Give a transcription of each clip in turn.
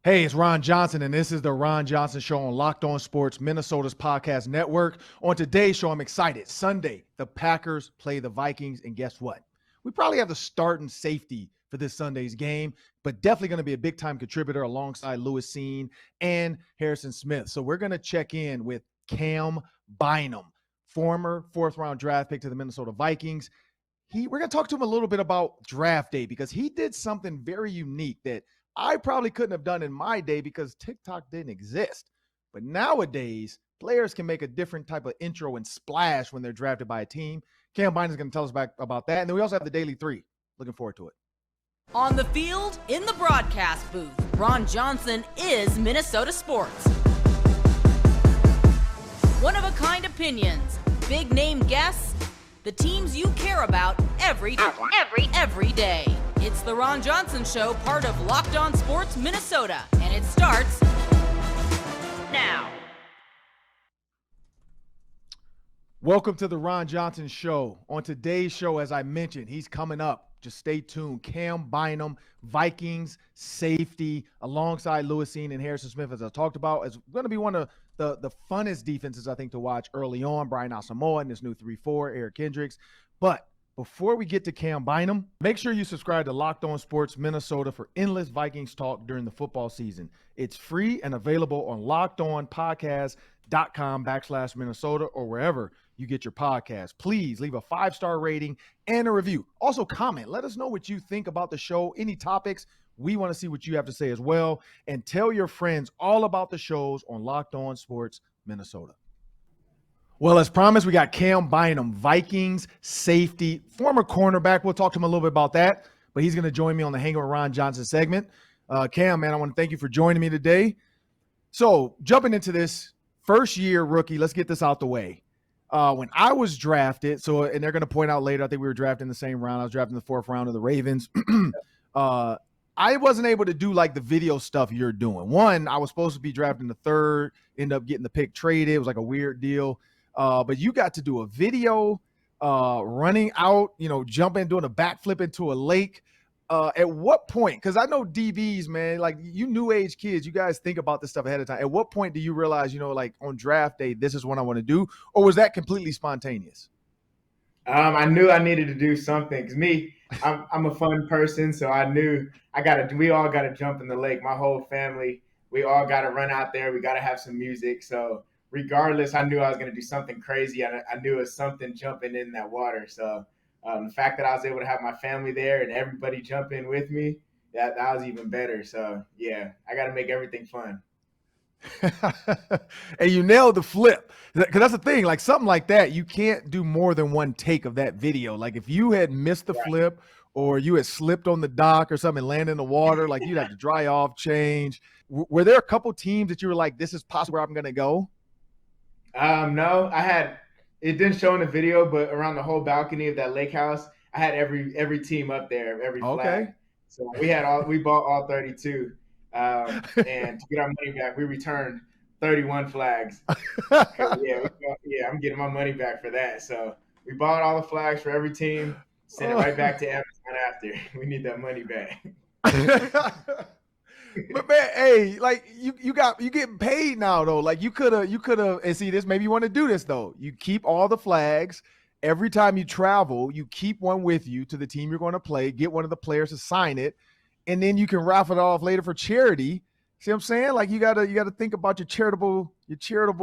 Hey, it's Ron Johnson, and this is the Ron Johnson Show on Locked On Sports, Minnesota's podcast network. On today's show, I'm excited. Sunday, the Packers play the Vikings, and guess what? We probably have the starting safety for this Sunday's game, but definitely going to be a big-time contributor alongside Lewis Seen and Harrison Smith. So we're going to check in with Cam Bynum, former fourth-round draft pick to the Minnesota Vikings. We're going to talk to him a little bit about draft day because he did something very unique that I probably couldn't have done in my day because TikTok didn't exist. But nowadays, players can make a different type of intro and splash when they're drafted by a team. Cam Bynum is going to tell us about that. And then we also have the Daily 3. Looking forward to it. On the field, in the broadcast booth, Ron Johnson is Minnesota sports. One-of-a-kind opinions, big-name guests, the teams you care about every day. It's the Ron Johnson Show, part of Locked On Sports Minnesota, and it starts now. Welcome to the Ron Johnson Show. On today's show, as I mentioned, he's coming up. Just stay tuned. Cam Bynum, Vikings safety, alongside Lewis Seen and Harrison Smith, as I talked about. It's going to be one of the funnest defenses, I think, to watch early on. Brian Asamoah and this new 3-4, Eric Kendricks. But before we get to Cam Bynum, make sure you subscribe to Locked On Sports Minnesota for endless Vikings talk during the football season. It's free and available on lockedonpodcast.com/Minnesota or wherever you get your podcast. Please leave a 5-star rating and a review. Also comment. Let us know what you think about the show, any topics. We want to see what you have to say as well. And tell your friends all about the shows on Locked On Sports Minnesota. Well, as promised, we got Cam Bynum, Vikings safety, former cornerback. We'll talk to him a little bit about that, but he's going to join me on the Hanging with Ron Johnson segment. Cam, man, I want to thank you for joining me today. So jumping into this first-year rookie, let's get this out the way. When I was drafted, and they're going to point out later, I think we were drafted in the same round. I was drafted in the 4th round of the Ravens. I wasn't able to do like the video stuff you're doing. One, I was supposed to be drafted in the 3rd, ended up getting the pick traded. It was like a weird deal. But you got to do a video running out, jumping, doing a backflip into a lake. At what point, because I know DBs, man, like you new age kids, you guys think about this stuff ahead of time. At what point do you realize, like on draft day, this is what I want to do? Or was that completely spontaneous? I knew I needed to do something because I'm a fun person. So I knew we all got to jump in the lake. My whole family, we all got to run out there. We got to have some music. So regardless, I knew I was going to do something crazy. I knew it was something jumping in that water. So the fact that I was able to have my family there and everybody jump in with me, that was even better. So, yeah, I got to make everything fun. And you nailed the flip. Because that's the thing. Like something like that, you can't do more than one take of that video. Like if you had missed the flip or you had slipped on the dock or something and landed in the water, like you'd have to dry off, change. Were there a couple teams that you were like, this is possibly where I'm going to go? No, it didn't show in the video, but around the whole balcony of that lake house, I had every team up there, every flag. Okay. So we bought all 32. And to get our money back, we returned 31 flags. I'm getting my money back for that. So we bought all the flags for every team, sent it right back to Amazon after. We need that money back. But man, hey, like you getting paid now though. Like you could have, and see this, maybe you want to do this though. You keep all the flags. Every time you travel, you keep one with you to the team you're going to play, get one of the players to sign it, and then you can raffle it off later for charity. See what I'm saying? Like you gotta think about your charitable you didn't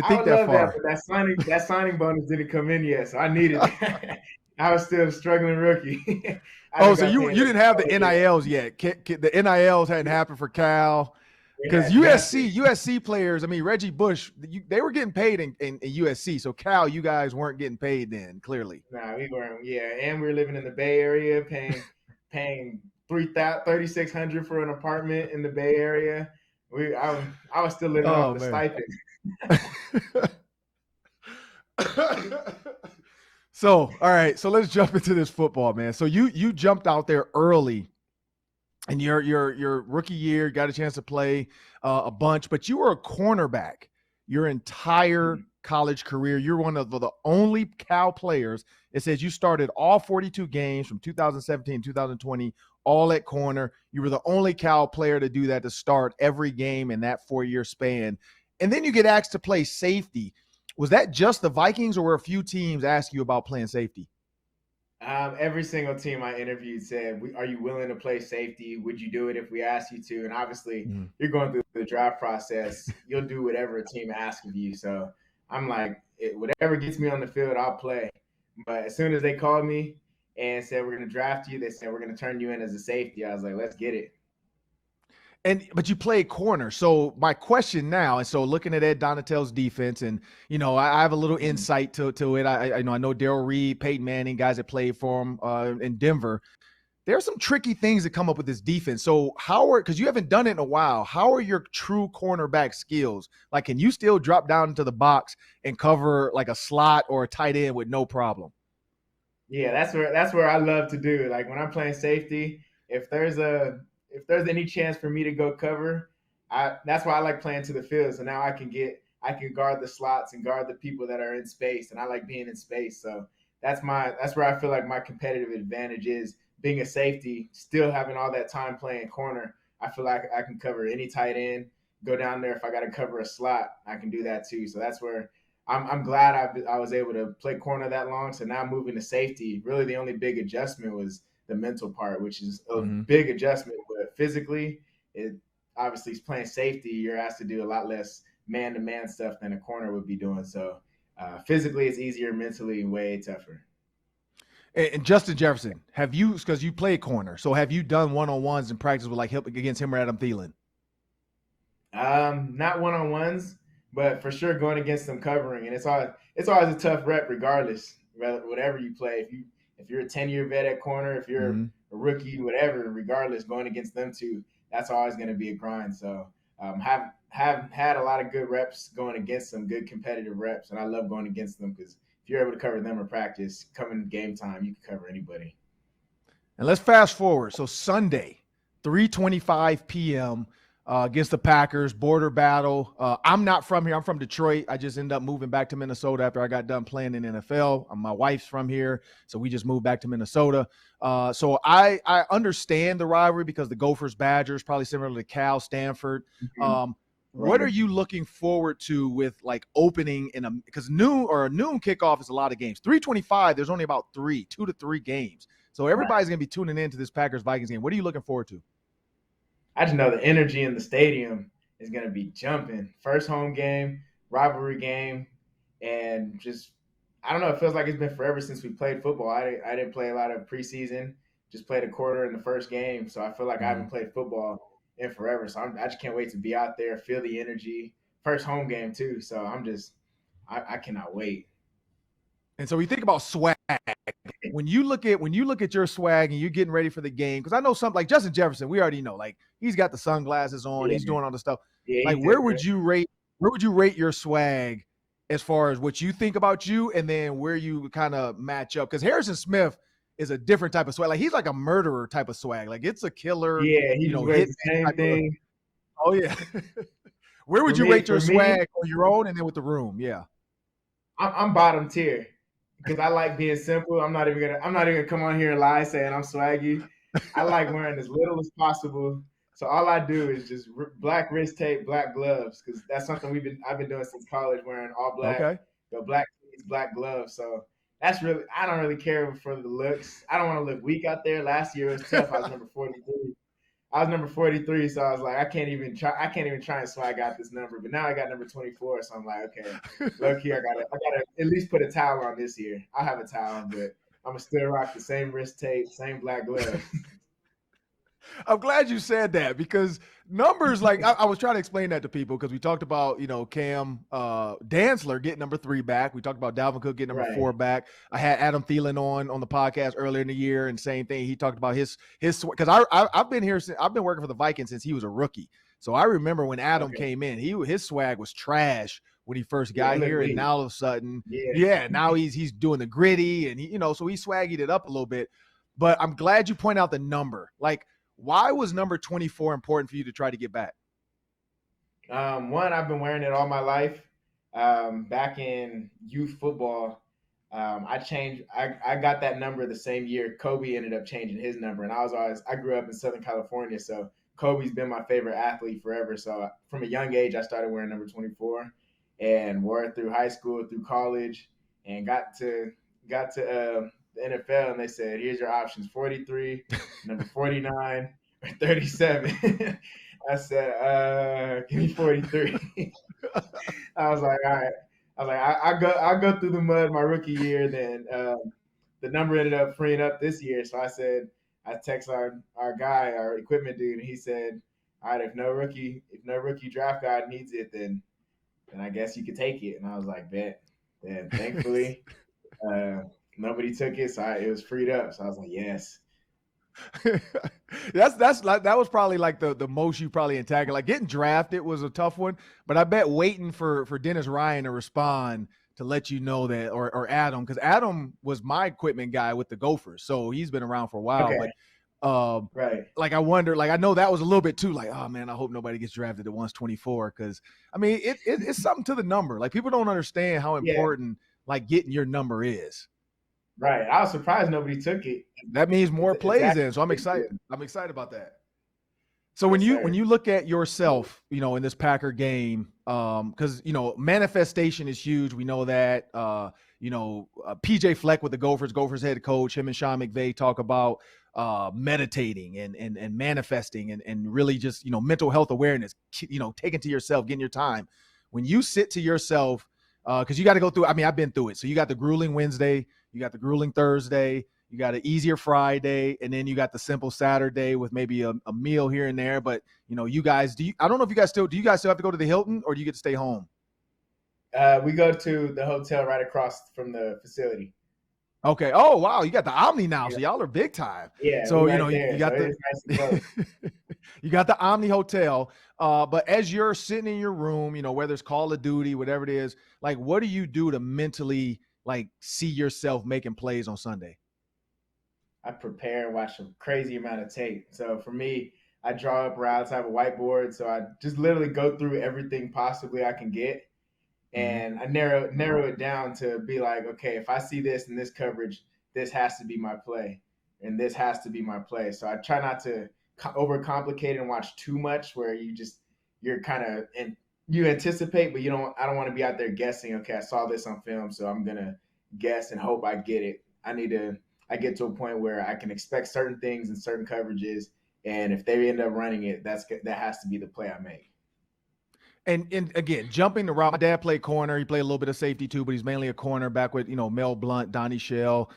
think that far. But that signing bonus didn't come in yet, so I needed it. I was still a struggling rookie. So you didn't have the NILs yet. The NILs hadn't happened for Cal. Because USC players, I mean, Reggie Bush, they were getting paid in USC. So Cal, you guys weren't getting paid then, clearly. Nah, we weren't. Yeah, and we were living in the Bay Area, paying $3,600 for an apartment in the Bay Area. I was still living off the stipend. So, all right. So let's jump into this football, man. So you jumped out there early in your rookie year, got a chance to play a bunch, but you were a cornerback your entire college career. You're one of the only Cal players. It says you started all 42 games from 2017, 2020, all at corner. You were the only Cal player to do that, to start every game in that 4-year span. And then you get asked to play safety. Was that just the Vikings, or were a few teams ask you about playing safety? Every single team I interviewed said, "Are you willing to play safety? Would you do it if we asked you to?" And obviously, you're going through the draft process. You'll do whatever a team asks of you. So I'm like, whatever gets me on the field, I'll play. But as soon as they called me and said, "We're going to draft you," they said, "We're going to turn you in as a safety." I was like, "Let's get it." But you play corner. So my question now, and so looking at Ed Donatel's defense, and I have a little insight to it. I know Darrell Reed, Peyton Manning, guys that played for him in Denver. There are some tricky things that come up with this defense. So because you haven't done it in a while, how are your true cornerback skills? Like, can you still drop down into the box and cover like a slot or a tight end with no problem? Yeah, that's where I love to do. Like when I'm playing safety, if there's any chance for me to go cover, that's why I like playing to the field. So now I can guard the slots and guard the people that are in space, and I like being in space. So that's where I feel like my competitive advantage is, being a safety, still having all that time playing corner. I feel like I can cover any tight end, go down there. If I got to cover a slot, I can do that too. So that's where I'm glad I was able to play corner that long. So now moving to safety, really the only big adjustment was the mental part, which is a big adjustment. But physically, it obviously is playing safety. You're asked to do a lot less man-to-man stuff than a corner would be doing. So physically, it's easier. Mentally, way tougher. And Justin Jefferson, because you play corner, so have you done one-on-ones in practice with against him or Adam Thielen? Not one-on-ones, but for sure going against them covering, and it's always a tough rep regardless, whatever you play. If you're a 10-year vet at corner, if you're a rookie, whatever, regardless, going against them too, that's always going to be a grind. So have had a lot of good reps going against them, good competitive reps, and I love going against them because if you're able to cover them in practice, coming game time, you can cover anybody. And let's fast forward. So Sunday, 3:25 p.m., against the Packers, border battle. I'm not from here. I'm from Detroit. I just ended up moving back to Minnesota after I got done playing in NFL. My wife's from here, so we just moved back to Minnesota. So I understand the rivalry because the Gophers, Badgers, probably similar to Cal, Stanford. What are you looking forward to with like opening because a noon kickoff is a lot of games. 3:25, there's only about 2 to 3 games. So everybody's going to be tuning into this Packers-Vikings game. What are you looking forward to? I just know the energy in the stadium is going to be jumping. First home game, rivalry game, and just I don't know. It feels like it's been forever since we played football. I didn't play a lot of preseason, just played a quarter in the first game. So I feel like I haven't played football in forever. So I just can't wait to be out there, feel the energy. First home game too. So I cannot wait. And so we think about swag. When you look at your swag and you're getting ready for the game, because I know something like Justin Jefferson, we already know, like he's got the sunglasses on, he's doing all the stuff. Like where would you rate your swag as far as what you think about you, and then where you kind of match up? Because Harrison Smith is a different type of swag. Like he's like a murderer type of swag. Like it's a killer. Yeah, he wears the same thing. Oh yeah. Where would you rate your swag on your own and then with the room? Yeah. I'm bottom tier. Because I like being simple. I'm not even gonna come on here and lie saying I'm swaggy. I like wearing as little as possible. So all I do is just black wrist tape, black gloves, because that's something I've been doing since college, wearing all black, black tees, black gloves. So I don't really care for the looks. I don't want to look weak out there. Last year it was tough. I was number 43. So I was like, I can't even try and swag out this number. But now I got number 24, so I'm like, okay, look here, I gotta at least put a towel on this year. I'll have a towel, but I'm gonna still rock the same wrist tape, same black gloves. I'm glad you said that, because numbers, like I was trying to explain that to people, because we talked about, Cam Dantzler getting number 3 back. We talked about Dalvin Cook getting number 4 back. I had Adam Thielen on the podcast earlier in the year, and same thing. He talked about his because I've been here since I've been working for the Vikings since he was a rookie. So I remember when Adam came in, his swag was trash when he first got here, and now all of a sudden, now he's doing the gritty, and so he swaggied it up a little bit. But I'm glad you point out the number. Like, why was number 24 important for you to try to get back? One, I've been wearing it all my life. Back in youth football, I got that number the same year Kobe ended up changing his number, and I grew up in Southern California, so Kobe's been my favorite athlete forever. So from a young age, I started wearing number 24, and wore it through high school, through college, and got to the NFL, and they said, "Here's your options: 43, number 49, or 37." I said, "Give me 43." I was like, "All right." I was like, I'll go through the mud my rookie year. Then the number ended up freeing up this year, so I text our guy, our equipment dude, and he said, "All right, if no rookie draft guide needs it, then I guess you could take it." And I was like, "Bet." And thankfully, uh, nobody took it, so it was freed up. So I was like, "Yes." That's like that was probably like the most you probably entangled. Like getting drafted was a tough one, but I bet waiting for Dennis Ryan to respond to let you know that, or Adam, because Adam was my equipment guy with the Gophers, so he's been around for a while. Okay. But Right. like I wonder, like I know that was a little bit too, like, oh man, I hope nobody gets drafted at 124, because I mean it's something to the number. Like people don't understand how Yeah. important like getting your number is. Right. I was surprised nobody took it. That means more It's plays actually in. So I'm pretty excited. good. I'm excited about that. So when Yes, you sir. when you look at yourself, you know, in this Packer game, because you know manifestation is huge. We know that. PJ Fleck with the Gophers head coach, him and Sean McVay talk about meditating and manifesting and really just, you know, mental health awareness. You know, taking to yourself, getting your time. When you sit to yourself, because you got to go through. I mean, I've been through it. So you got the grueling Wednesday, you got the grueling Thursday. You got an easier Friday, and then you got the simple Saturday with maybe a meal here and there. But you know, you guys, I don't know if you guys still have to go to the Hilton, or do you get to stay home? We go to the hotel right across from the facility. Okay. Oh wow, you got the Omni now, so Yeah. y'all are big time. Yeah, So we're you right know there. you got So it's nice and close. you got the Omni Hotel. But as you're sitting in your room, you know, whether it's Call of Duty, whatever it is, like what do you do to mentally like see yourself making plays on Sunday? I prepare and watch a crazy amount of tape. So for me, I draw up routes. I have a whiteboard, so I just literally go through everything possibly I can get, Mm-hmm. and I narrow it down to be like, okay, if I see this in this coverage, this has to be my play, and this has to be my play. So I try not to overcomplicate and watch too much, where you're kind of and you anticipate, but you don't. I don't want to be out there guessing. Okay, I saw this on film, so I'm gonna guess and hope I get it. I get to a point where I can expect certain things and certain coverages, and if they end up running it, that has to be the play I make. And again, jumping the route. My dad played corner. He played a little bit of safety too, but he's mainly a corner. Back with, you know, Mel Blount, Donnie Shell,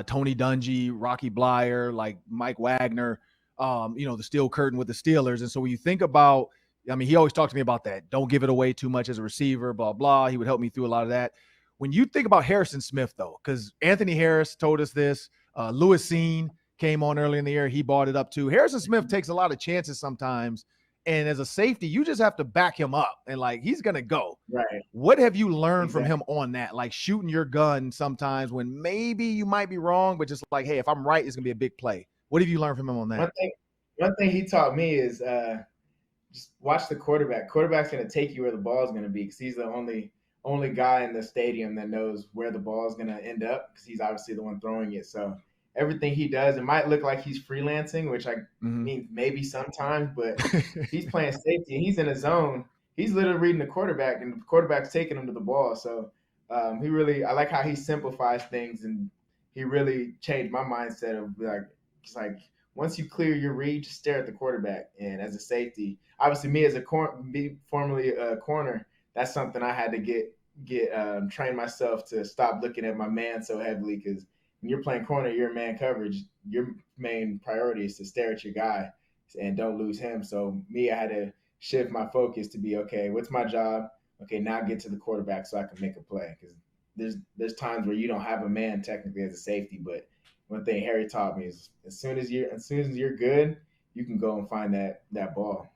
Tony Dungy, Rocky Blyer, like Mike Wagner. You know, the steel curtain with the Steelers. And so when you think about, I mean, he always talked to me about that. Don't give it away too much as a receiver. Blah blah. He would help me through a lot of that. When you think about Harrison Smith, though, because Anthony Harris told us this. Lewis Seen came on early in the year. He brought it up too. Harrison Smith takes a lot of chances sometimes. And as a safety, you just have to back him up and like he's gonna go. Right. What have you learned from Exactly. him on that? Like shooting your gun sometimes when maybe you might be wrong, but just like, hey, if I'm right, it's gonna be a big play. What have you learned from him on One that? thing, one thing he taught me is just watch the quarterback. Quarterback's going to take you where the ball is going to be, because he's the only guy in the stadium that knows where the ball is going to end up, because he's obviously the one throwing it. So everything he does, it might look like he's freelancing, which I mean maybe sometimes, but he's playing safety and he's in a zone. He's literally reading the quarterback, and the quarterback's taking him to the ball. So I like how he simplifies things, and he really changed my mindset of like, it's like once you clear your read, just stare at the quarterback. And as a safety, obviously me as formerly a corner, that's something I had to get train myself to stop looking at my man so heavily, because when you're playing corner, you're in man coverage. Your main priority is to stare at your guy and don't lose him. So me, I had to shift my focus to be, okay, what's my job? Okay, now get to the quarterback so I can make a play. Because there's times where you don't have a man technically as a safety, but one thing Harry taught me is as soon as you're good, you can go and find that ball.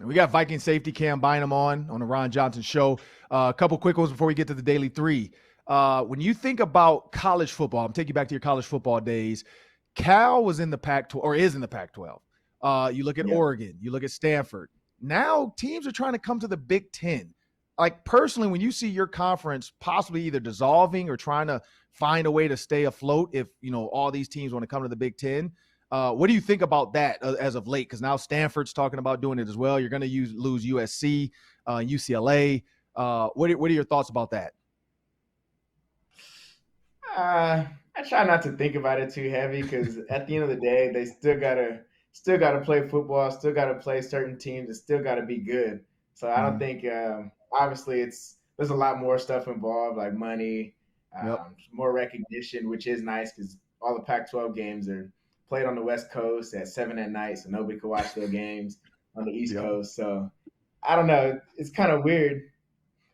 We got Viking safety Cam Bynum on the Ron Johnson show. A couple quick ones before we get to the Daily Three. When you think about college football, I'm taking you back to your college football days. Cal was in the Pac-12 or is in the Pac-12. You look at Oregon, you look at Stanford. Now teams are trying to come to the Big Ten. like personally, when you see your conference possibly either dissolving or trying to find a way to stay afloat, if all these teams want to come to the Big Ten, what do you think about that as of late? Because now Stanford's talking about doing it as well. You're going to lose USC, UCLA. What are your thoughts about that? I try not to think about it too heavy because at the end of the day, they still gotta play football, still gotta play certain teams, and still gotta be good. So I don't think obviously there's a lot more stuff involved, like money, more recognition, which is nice because all the Pac-12 games are played on the West Coast at 7 at night, so nobody can watch their games on the East Coast. So I don't know. It's kind of weird.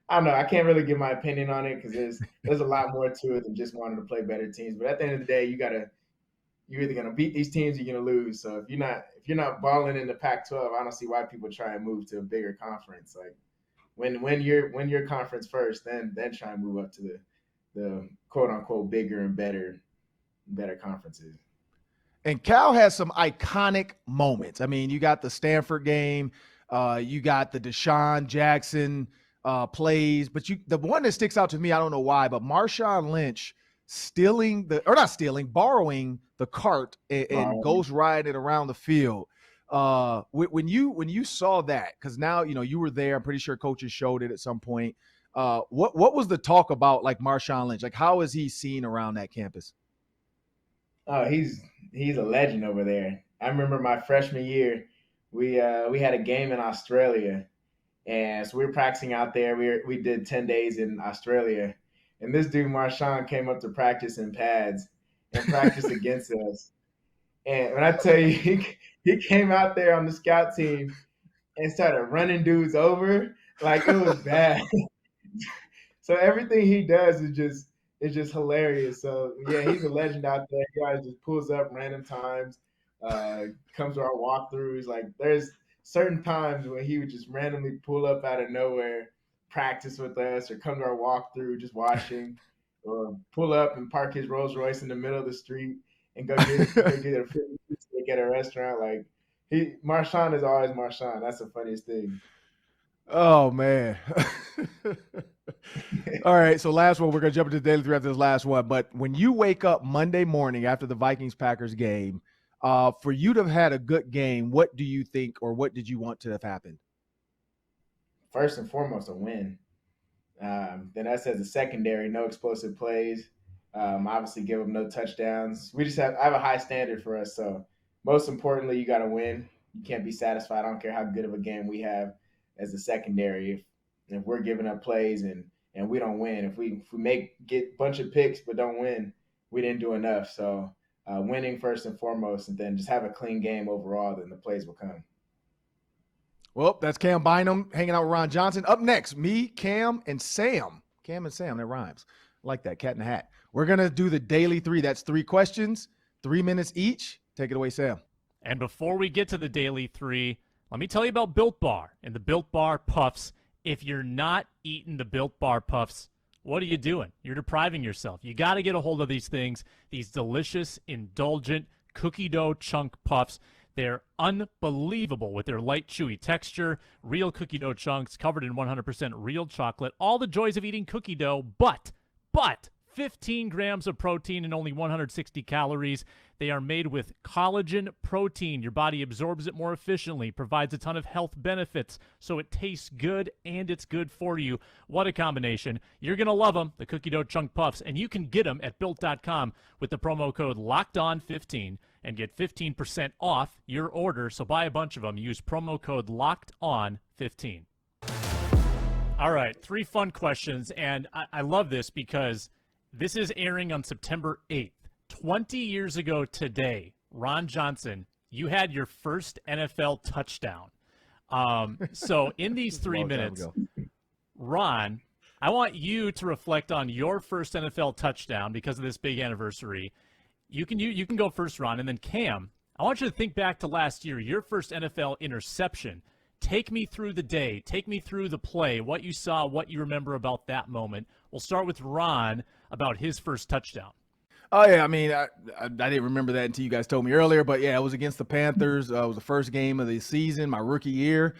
I don't know. I can't really give my opinion on it because there's a lot more to it than just wanting to play better teams. But at the end of the day, you're either gonna beat these teams or you're gonna lose. So if you're not balling in the Pac-12, I don't see why people try and move to a bigger conference. Like when you're conference first, then try and move up to the quote unquote bigger and better conferences. And Cal has some iconic moments. I mean, you got the Stanford game, you got the Deshaun Jackson plays, but the one that sticks out to me, I don't know why, but Marshawn Lynch borrowing the cart and goes riding around the field. When you saw that, because now you were there, I'm pretty sure coaches showed it at some point. What was the talk about, like Marshawn Lynch? Like, how is he seen around that campus? Oh, he's a legend over there. I remember my freshman year, we had a game in Australia. And so we were practicing out there. We did 10 days in Australia. And this dude, Marshawn, came up to practice in pads and practiced against us. And when I tell you, he came out there on the scout team and started running dudes over. Like, it was bad. So everything he does is just hilarious. So, yeah, he's a legend out there. He always just pulls up random times, comes to our walkthroughs. Like, there's certain times when he would just randomly pull up out of nowhere, practice with us, or come to our walkthrough just watching, or pull up and park his Rolls Royce in the middle of the street and go get a steak at a restaurant. Like Marshawn is always Marshawn. That's the funniest thing. Oh man. All right, so last one. We're gonna jump into the daily three after this last one. But when you wake up Monday morning after the Vikings-Packers game, for you to have had a good game, what do you think, or what did you want to have happened? First and foremost, a win. Then us as a secondary, no explosive plays. Obviously, give them no touchdowns. I have a high standard for us. So most importantly, you got to win. You can't be satisfied. I don't care how good of a game we have as a secondary. If we're giving up plays and we don't win, if we get a bunch of picks but don't win, we didn't do enough. So winning first and foremost, and then just have a clean game overall, then the plays will come. Well, that's Cam Bynum hanging out with Ron Johnson. Up next, me, Cam, and Sam. Cam and Sam, that rhymes. I like that, cat in the hat. We're going to do the daily three. That's 3 questions, 3 minutes each. Take it away, Sam. And before we get to the daily three, let me tell you about Built Bar and the Built Bar Puffs. If you're not eating the Built Bar Puffs, what are you doing? You're depriving yourself. You got to get a hold of these things, these delicious, indulgent cookie dough chunk puffs. They're unbelievable with their light, chewy texture, real cookie dough chunks covered in 100% real chocolate, all the joys of eating cookie dough, but 15 grams of protein and only 160 calories. They are made with collagen protein. Your body absorbs it more efficiently, provides a ton of health benefits, so it tastes good and it's good for you. What a combination. You're going to love them, the cookie dough chunk puffs, and you can get them at Built.com with the promo code LOCKEDON15 and get 15% off your order. So buy a bunch of them. Use promo code LOCKEDON15. All right, 3 fun questions, and I love this because this is airing on September 8th. 20 years ago today, Ron Johnson, you had your first NFL touchdown. So in these 3 minutes, Ron, I want you to reflect on your first NFL touchdown because of this big anniversary. You can go first, Ron, and then Cam, I want you to think back to last year, your first NFL interception. Take me through the day. Take me through the play, what you saw, what you remember about that moment. We'll start with Ron about his first touchdown. Oh, yeah. I mean, I didn't remember that until you guys told me earlier. But, yeah, it was against the Panthers. It was the first game of the season, my rookie year.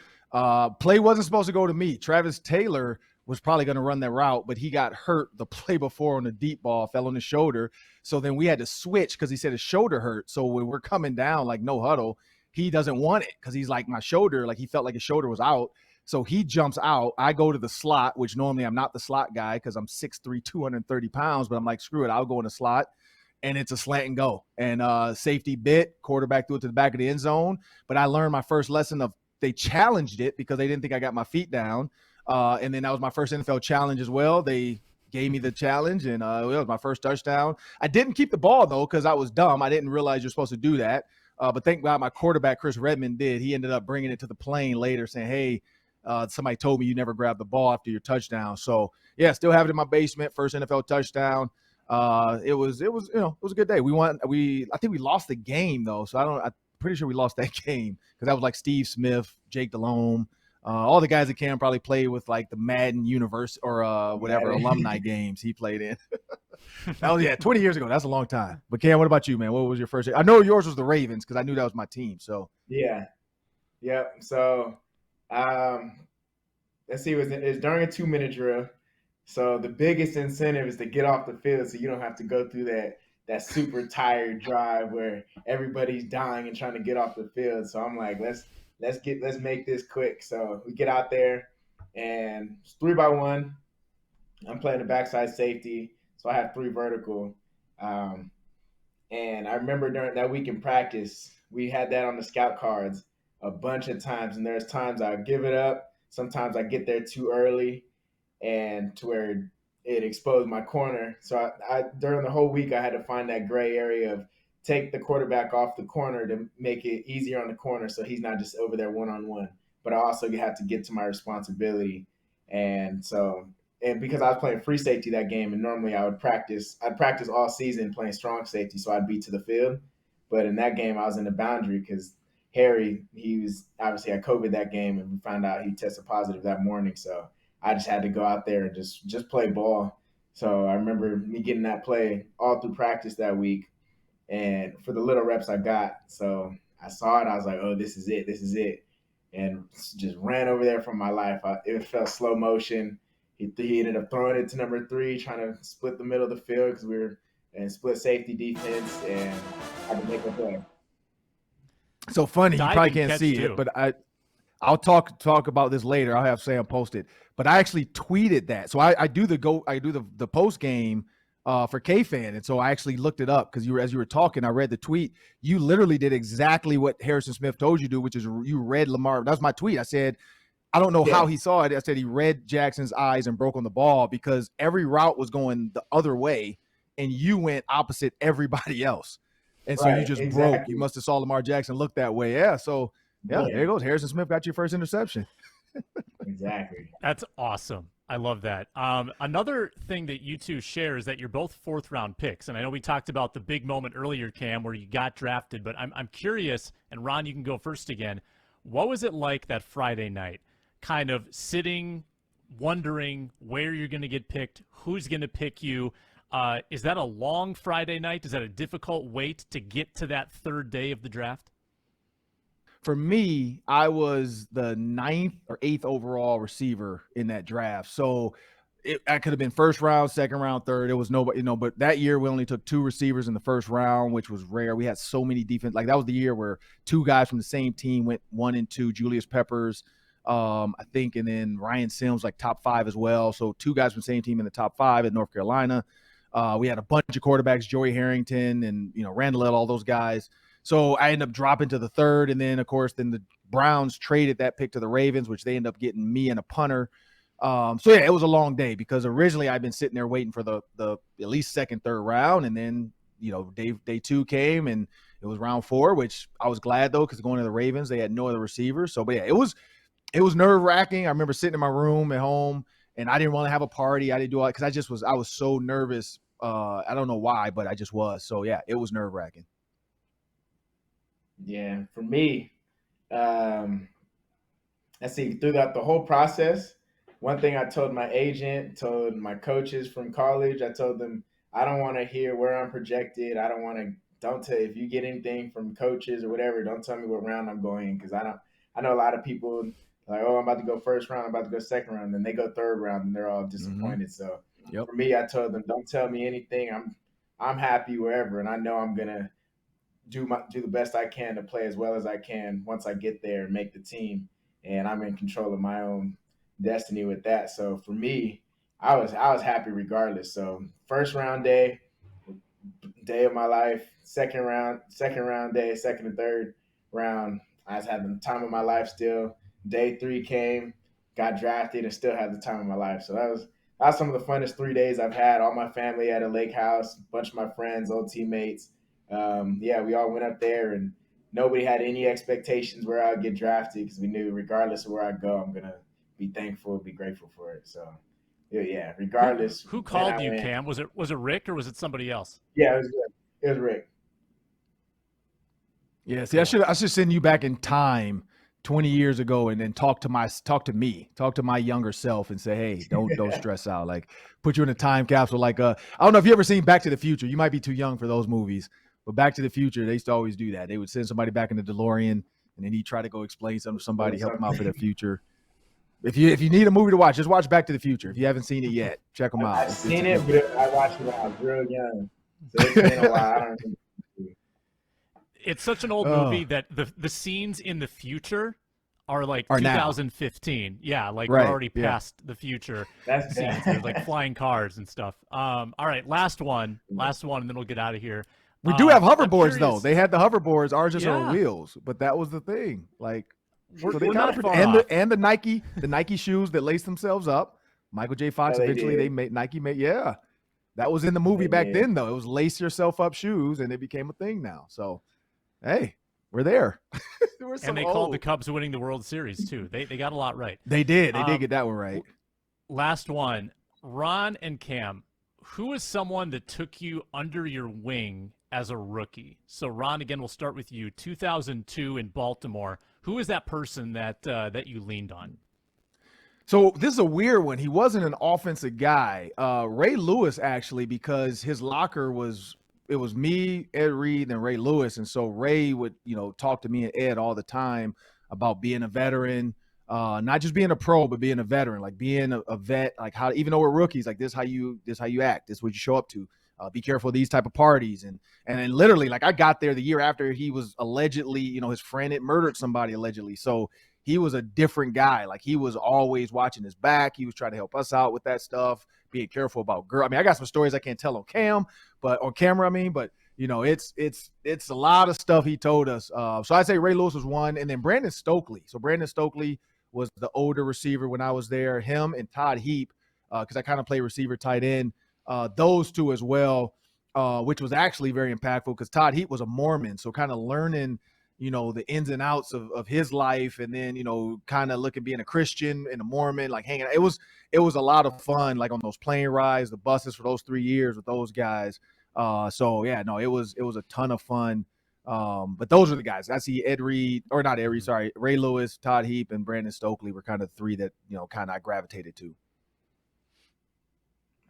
Play wasn't supposed to go to me. Travis Taylor was probably going to run that route, but he got hurt the play before on the deep ball, fell on his shoulder. So then we had to switch because he said his shoulder hurt. So when we're coming down, like no huddle, he doesn't want it because he's like, my shoulder, like he felt like his shoulder was out. So he jumps out. I go to the slot, which normally I'm not the slot guy because I'm 6'3", 230 pounds, but I'm like, screw it, I'll go in the slot. And it's a slant and go. And safety bit, quarterback threw it to the back of the end zone. But I learned my first lesson of they challenged it because they didn't think I got my feet down. And then that was my first NFL challenge as well. They gave me the challenge, and it was my first touchdown. I didn't keep the ball, though, because I was dumb. I didn't realize you're supposed to do that. But thank God my quarterback, Chris Redmond, did. He ended up bringing it to the plane later saying, hey, somebody told me you never grabbed the ball after your touchdown. So, yeah, still have it in my basement, first NFL touchdown. It was it was a good day. I think we lost the game, though, so I'm pretty sure we lost that game because that was like Steve Smith, Jake Delhomme, all the guys that Cam probably played with, like the Madden Universe or whatever alumni games he played in. That was 20 years ago. That's a long time. But Cam, what about you, man? What was your first? I know yours was the Ravens because I knew that was my team. So So let's see. It was during a 2-minute drill. So the biggest incentive is to get off the field so you don't have to go through that super tired drive where everybody's dying and trying to get off the field. So I'm like, let's make this quick. So we get out there and it's 3-by-1. I'm playing the backside safety, so I have 3 vertical. And I remember during that week in practice, we had that on the scout cards a bunch of times. And there's times I give it up. Sometimes I get there too early and to where it exposed my corner. So I during the whole week, I had to find that gray area of take the quarterback off the corner to make it easier on the corner so he's not just over there one-on-one. But I also have to get to my responsibility. And because I was playing free safety that game, and normally I'd practice all season playing strong safety, so I'd be to the field. But in that game, I was in the boundary because Harry, he was obviously had COVID that game, and we found out he tested positive that morning. So I just had to go out there and just play ball. So I remember me getting that play all through practice that week, and for the little reps I got. So I saw it. I was like, oh, this is it. And just ran over there for my life. It felt slow motion. He ended up throwing it to number 3, trying to split the middle of the field because we were in split safety defense, and I could make a play. So funny, you probably can't see it, but I'll talk about this later. I'll have Sam post it. But I actually tweeted that. So I do the post game for K-Fan, and so I actually looked it up because as you were talking, I read the tweet. You literally did exactly what Harrison Smith told you to do, which is you read Lamar. That was my tweet. I said, I don't know how he saw it. I said he read Jackson's eyes and broke on the ball because every route was going the other way, and you went opposite everybody else. And so you just broke. You must have saw Lamar Jackson look that way. Yeah. So there it goes. Harrison Smith got your first interception. Exactly. That's awesome. I love that. Another thing that you two share is that you're both 4th-round picks. And I know we talked about the big moment earlier, Cam, where you got drafted, but I'm curious, and Ron, you can go first again. What was it like that Friday night, kind of sitting, wondering where you're going to get picked, who's going to pick you? Is that a long Friday night? Is that a difficult wait to get to that 3rd day of the draft? For me, I was the 9th or 8th overall receiver in that draft. So I could have been 1st round, 2nd round, 3rd. It was nobody, but that year we only took 2 receivers in the 1st round, which was rare. We had so many defense. Like that was the year where 2 guys from the same team went 1 and 2, Julius Peppers, I think, and then Ryan Sims, like top 5 as well. So 2 guys from the same team in the top 5 at North Carolina. We had a bunch of quarterbacks, Joey Harrington and, Randall, all those guys. So I ended up dropping to the 3rd. And then, of course, the Browns traded that pick to the Ravens, which they ended up getting me and a punter. It was a long day because originally I'd been sitting there waiting for the at least 2nd, 3rd round. And then, day 2 came and it was round 4, which I was glad, though, because going to the Ravens, they had no other receivers. So, it was nerve-wracking. I remember sitting in my room at home, and I didn't want to have a party. I didn't do all that because I was so nervous. I don't know why, but I just was. So, it was nerve-wracking. Yeah, for me, let's see, throughout the whole process, one thing I told my agent, told my coaches from college, I told them, I don't want to hear where I'm projected. Don't tell, if you get anything from coaches or whatever, don't tell me what round I'm going in because I know a lot of people Like, oh, I'm about to go first round, I'm about to go second round, then they go third round, and they're all disappointed. So Yep. for me, I told them, don't tell me anything. I'm happy wherever, and I know I'm gonna do the best I can to play as well as I can once I get there and make the team. And I'm in control of my own destiny with that. So for me, I was happy regardless. So first round day of my life, second round day, second and third round, I was having the time of my life still. Day 3 came, got drafted, and still had the time of my life. So that was some of the funnest 3 days I've had. All my family at a lake house, a bunch of my friends, old teammates. Yeah, we all went up there, and nobody had any expectations where I'd get drafted because we knew regardless of where I go, I'm gonna be thankful, be grateful for it. So yeah, regardless. Who And called I you, went. Cam? Was it Rick or was it somebody else? Yeah, it was good. It was Rick. Yeah, see, I should send you back in time 20 years ago and then talk to my younger self and say, hey, don't stress out. Like put you in a time capsule. Like I don't know if you ever seen Back to the Future. You might be too young for those movies, but Back to the Future, they used to always do that. They would send somebody back in the DeLorean and then he'd try to go explain something to somebody, help them out for their future. If you need a movie to watch, just watch Back to the Future. If you haven't seen it yet, check them out. I've seen it, but I watched it when I was real young. So it's been a while. I don't remember. It's such an old movie that the scenes in the future are like Are now. 2015. Yeah, like Right, we're already yeah. past the future That's scenes. bad. There's like flying cars and stuff. All right, last one, and then we'll get out of here. We do have I'm hoverboards though. curious- They had the hoverboards. Ours just are Yeah. on wheels, but that was the thing. Like, so they we're kind not of far and off. the Nike shoes that lace themselves up. Michael J. Fox Oh, they eventually did. Nike made yeah. That was in the movie They back did. then though. It was lace yourself up shoes, and it became a thing now. So, hey, we're there. We're so And they called the old. Cubs winning the World Series too. They got a lot right. They did. They Um, did get that one right. Last one, Ron and Cam. Who is someone that took you under your wing as a rookie? So Ron, again, we'll start with you. 2002 in Baltimore. Who is that person that you leaned on? So this is a weird one. He wasn't an offensive guy. Ray Lewis actually, because his locker was me, Ed Reed, and Ray Lewis, and so Ray would talk to me and Ed all the time about being a veteran, not just being a pro, but being a veteran, like being a vet, like how even though we're rookies, like this how you act, this is what you show up to. Be careful of these type of parties, and then literally, like I got there the year after he was allegedly, his friend had murdered somebody allegedly, so. He was a different guy. Like he was always watching his back. He was trying to help us out with that stuff, being careful about girl. I mean, I got some stories I can't tell on camera. But it's a lot of stuff he told us. So I'd say Ray Lewis was one, and then Brandon Stokely. So Brandon Stokely was the older receiver when I was there. Him and Todd Heap, because I kind of play receiver, tight end. Those two as well, which was actually very impactful because Todd Heap was a Mormon, so kind of learning the ins and outs of his life, and then kind of looking being a Christian and a Mormon, like hanging out. It was a lot of fun, like on those plane rides, the buses for those 3 years with those guys. So yeah, no, it was a ton of fun. But those are the guys. I see Ray Lewis, Todd Heap, and Brandon Stokely were kind of three that kind of I gravitated to.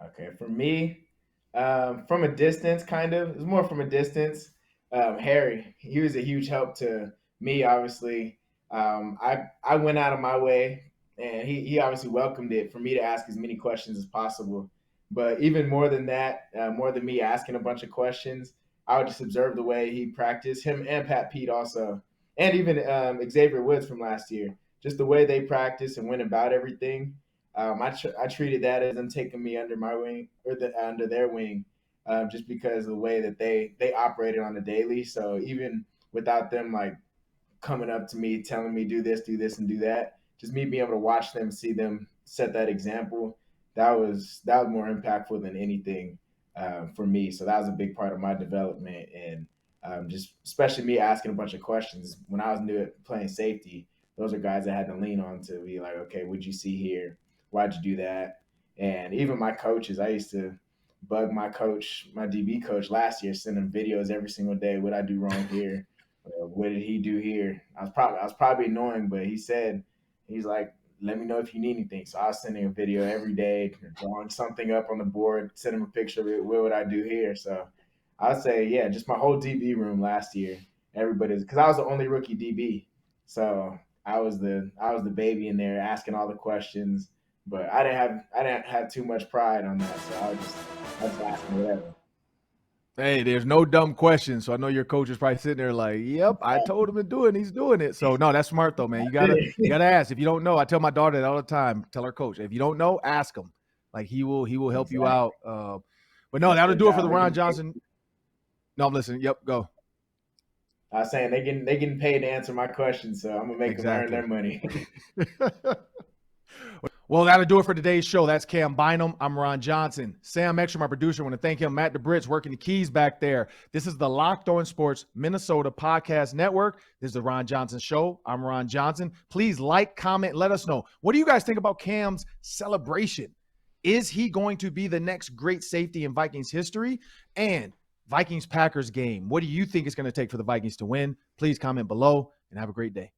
Okay, for me, from a distance, kind of. It was more from a distance. Harry, he was a huge help to me. Obviously, I went out of my way, and he obviously welcomed it for me to ask as many questions as possible. But even more than that, more than me asking a bunch of questions, I would just observe the way he practiced. Him and Pat Pete also, and even Xavier Woods from last year. Just the way they practiced and went about everything. I treated that as them taking me under my wing or under their wing, just because of the way that they operated on a daily. So even without them like coming up to me, telling me do this, and do that, just me being able to watch them, see them set that example, that was more impactful than anything for me. So that was a big part of my development, and just especially me asking a bunch of questions when I was new at playing safety. Those are guys I had to lean on to be like, okay, what'd you see here? Why'd you do that? And even my coaches, I used to bug my coach, my DB coach last year, send him videos every single day. What I do wrong here? What did he do here? I was probably annoying, but he's like, let me know if you need anything. So I was sending a video every day, drawing something up on the board, send him a picture of it. What would I do here? So I'd say, yeah, just my whole DB room last year, everybody's because I was the only rookie DB. So I was the baby in there asking all the questions, but I didn't have too much pride on that, so I was asking whatever. Hey, there's no dumb questions. So I know your coach is probably sitting there like, "Yep, I told him to do it. And he's doing it." So no, that's smart though, man. You gotta ask. If you don't know, I tell my daughter that all the time. Tell her coach, if you don't know, ask him. Like he will help you out. But no, that'll do it for the Ron Johnson. No, I'm listening. Yep, go. I was saying they getting paid to answer my questions, so I'm gonna make them earn their money. Well, that'll do it for today's show. That's Cam Bynum. I'm Ron Johnson. Sam Extra, my producer. I want to thank him. Matt DeBritz working the keys back there. This is the Locked On Sports Minnesota Podcast Network. This is the Ron Johnson Show. I'm Ron Johnson. Please like, comment, let us know. What do you guys think about Cam's celebration? Is he going to be the next great safety in Vikings history? And Vikings-Packers game. What do you think it's going to take for the Vikings to win? Please comment below and have a great day.